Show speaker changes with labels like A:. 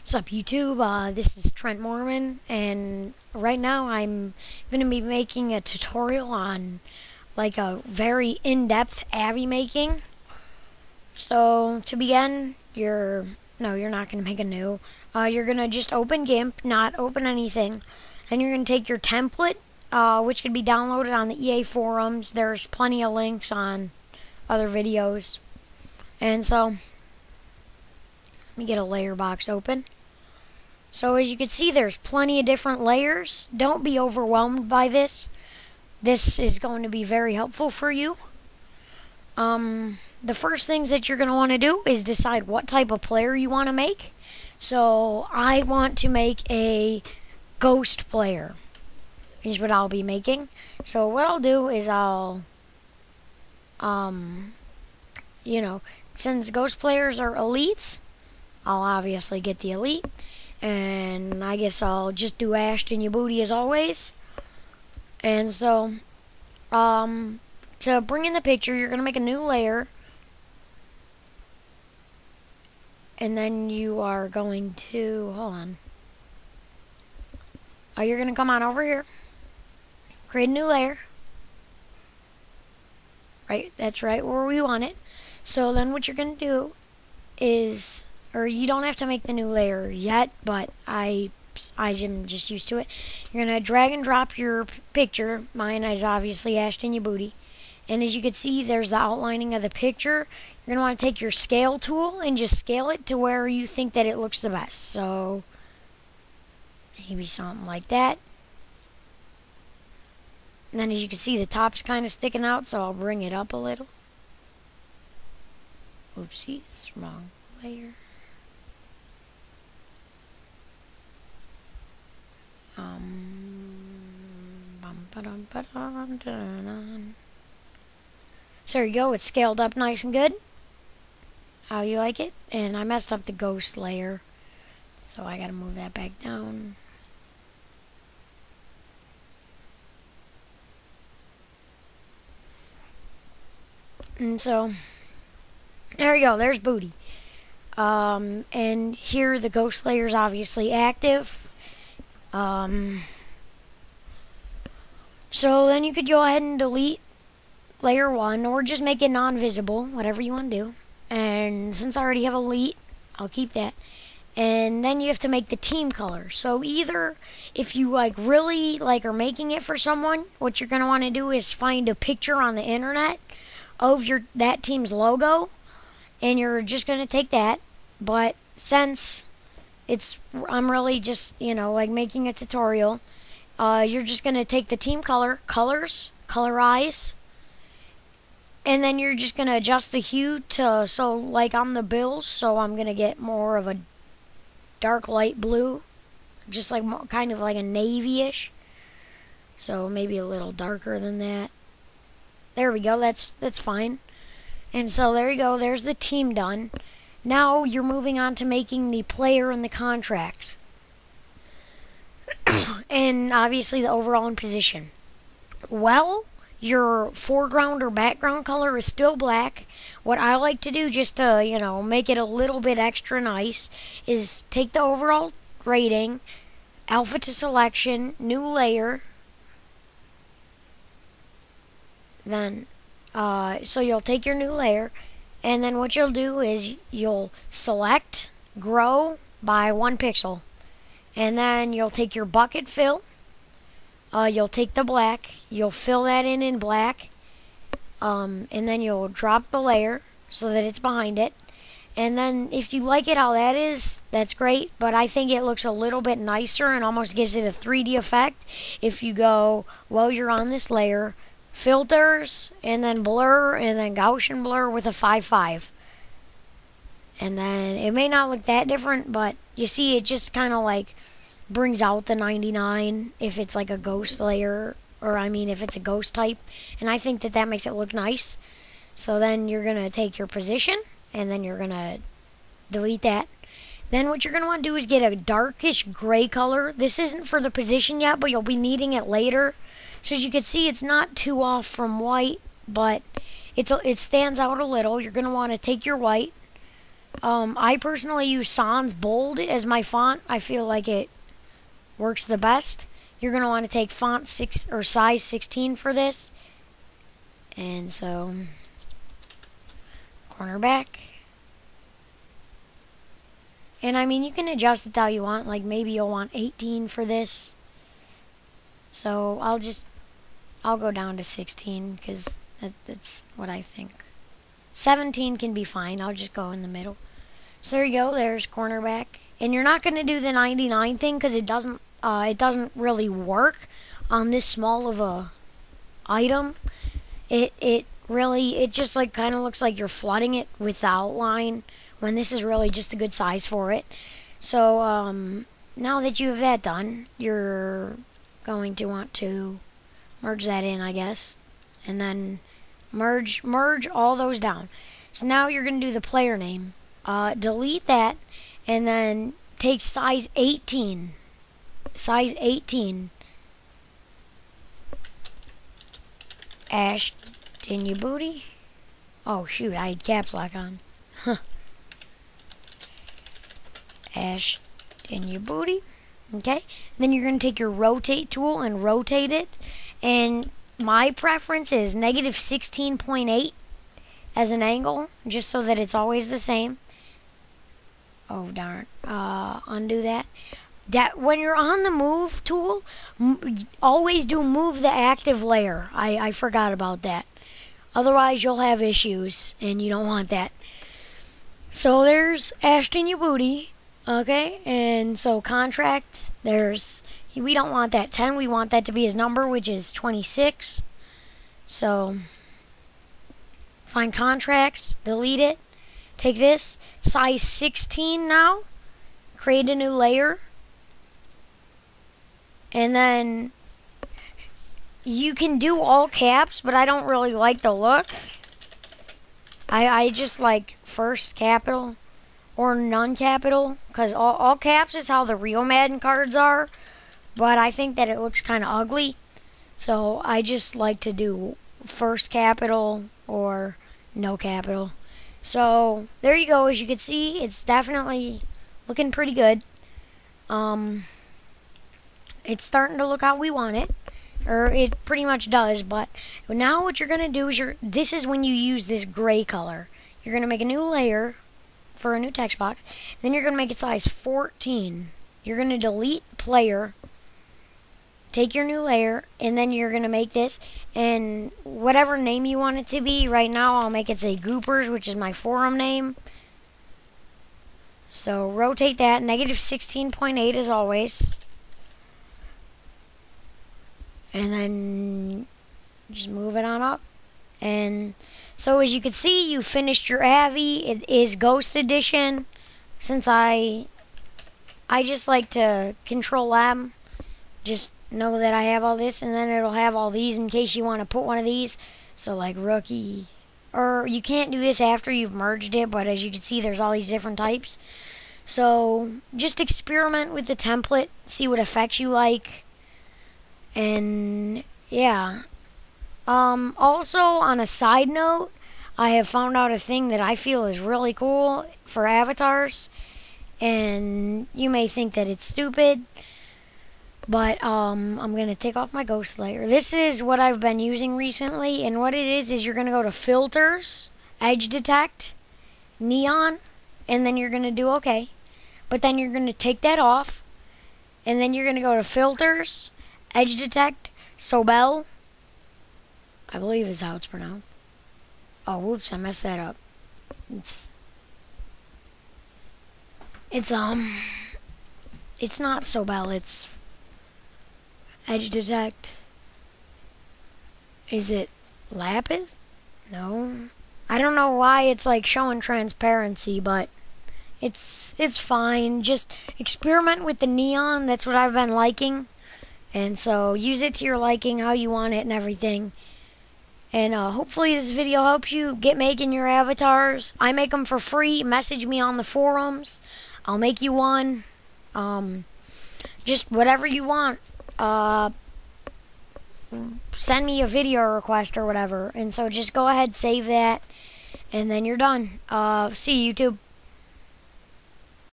A: What's up, YouTube? This is Trent Mormon, and right now I'm going to be making a tutorial on like a very in-depth Abby making. So to begin, you're not going to make a new. You're going to just open GIMP, not open anything, and you're going to take your template, which could be downloaded on the EA forums. There's plenty of links on other videos, and so let me get a layer box open. So as you can see, there's plenty of different layers. Don't be overwhelmed by this. This is going to be very helpful for you. The first things that you're going to want to do is decide what type of player you want to make. So I want to make a ghost player, is what I'll be making. So what I'll do is since ghost players are elites, I'll obviously get the elite. And I guess I'll just do Ashton your booty as always. And so, to bring in the picture, you're going to make a new layer. And then you are going to, hold on. You're going to come on over here. Create a new layer. Right, that's right where we want it. So then what you're going to do is, or you don't have to make the new layer yet, but I'm just used to it. You're going to drag and drop your picture. Mine is obviously Ashton your booty. And as you can see, there's the outlining of the picture. You're going to want to take your scale tool and just scale it to where you think that it looks the best. So maybe something like that. And then as you can see, the top's kind of sticking out, so I'll bring it up a little. Oopsies, wrong layer. So there you go, it's scaled up nice and good. How you like it? And I messed up the ghost layer, so I gotta move that back down. And so there you go, there's booty. And here the ghost layer is obviously active. So then you could go ahead and delete layer 1 or just make it non-visible, whatever you want to do. And since I already have elite, I'll keep that. And then you have to make the team color. So either if you really are making it for someone, what you're going to want to do is find a picture on the internet of that team's logo, and you're just going to take that. But since I'm really just making a tutorial, you're just going to take the team colorize, and then you're just going to adjust the hue to, so like on the Bills, so I'm going to get more of a dark light blue, just kind of like a navy-ish, so maybe a little darker than that. There we go, that's fine. And so there you go, there's the team done. Now you're moving on to making the player and the contracts. And obviously the overall and position. Well, your foreground or background color is still black. What I like to do just to, make it a little bit extra nice is take the overall rating, alpha to selection, new layer. Then, so you'll take your new layer, and then what you'll do is you'll select grow by 1 pixel. And then you'll take your bucket fill, you'll take the black, you'll fill that in black, and then you'll drop the layer so that it's behind it. And then if you like it how that is, that's great, but I think it looks a little bit nicer and almost gives it a 3D effect if you go, while you're on this layer, filters, and then blur, and then Gaussian blur with a 5.5. And then it may not look that different, but you see it just kind of brings out the 99 if it's like a ghost layer, or if it's a ghost type. And I think that makes it look nice. So then you're going to take your position, and then you're going to delete that. Then what you're going to want to do is get a darkish gray color. This isn't for the position yet, but you'll be needing it later. So as you can see, it's not too off from white, but it stands out a little. You're going to want to take your white, I personally use Sans Bold as my font. I feel like it works the best. You're going to want to take font 6 or size 16 for this. And so, cornerback. And I mean, you can adjust it how you want. Like maybe you'll want 18 for this. So I'll go down to 16 because that's what I think. 17 can be fine. I'll just go in the middle. So there you go. There's cornerback. And you're not going to do the 99 thing because it doesn't really work on this small of a item. It just like kind of looks like you're flooding it with the outline when this is really just a good size for it. So now that you have that done, you're going to want to merge that in, I guess, and then merge all those down. So now you're going to do the player name. Delete that, and then take size 18. Size 18. Ashton your booty. Oh shoot, I had caps lock on. Huh. Ashton your booty. Okay. Then you're going to take your rotate tool and rotate it. And my preference is negative 16.8 as an angle, just so that it's always the same. Oh darn. Undo that. When you're on the move tool, always do move the active layer. I forgot about that. Otherwise, you'll have issues, and you don't want that. So there's Ashton your booty. Okay, and so contract, we don't want that 10, we want that to be his number, which is 26. So, find contracts, delete it, take this, size 16 now, create a new layer, and then you can do all caps, but I don't really like the look. I just like first capital or none capital, because all caps is how the real Madden cards are, but I think that it looks kind of ugly, so I just like to do first capital or no capital. So there you go. As you can see, it's definitely looking pretty good. It's starting to look how we want it, or it pretty much does. But now what you're gonna do is this is when you use this gray color. You're gonna make a new layer for a new text box. Then you're going to make it size 14. You're going to delete player, take your new layer, and then you're going to make this, and whatever name you want it to be. Right now I'll make it say Goopers, which is my forum name. So rotate that, negative 16.8 as always. And then just move it on up. And so as you can see, you finished your Avi. It is Ghost Edition. Since I just like to control them, just know that I have all this, and then it'll have all these in case you want to put one of these. So like rookie, or you can't do this after you've merged it, but as you can see, there's all these different types. So just experiment with the template, see what effects you like, and yeah. Also, on a side note, I have found out a thing that I feel is really cool for avatars, and you may think that it's stupid, but I'm going to take off my ghost layer. This is what I've been using recently, and what it is you're going to go to Filters, Edge Detect, Neon, and then you're going to do OK. But then you're going to take that off, and then you're going to go to Filters, Edge Detect, Sobel, I believe is how it's pronounced. Oh, whoops, I messed that up. It's not Sobel, it's Edge Detect. Is it Lapis? No. I don't know why it's like showing transparency, but it's fine. Just experiment with the neon. That's what I've been liking. And so use it to your liking, how you want it and everything. And hopefully this video helps you get making your avatars. I make them for free. Message me on the forums. I'll make you one. Just whatever you want. Send me a video request or whatever. And so just go ahead, save that, and then you're done. See you, YouTube.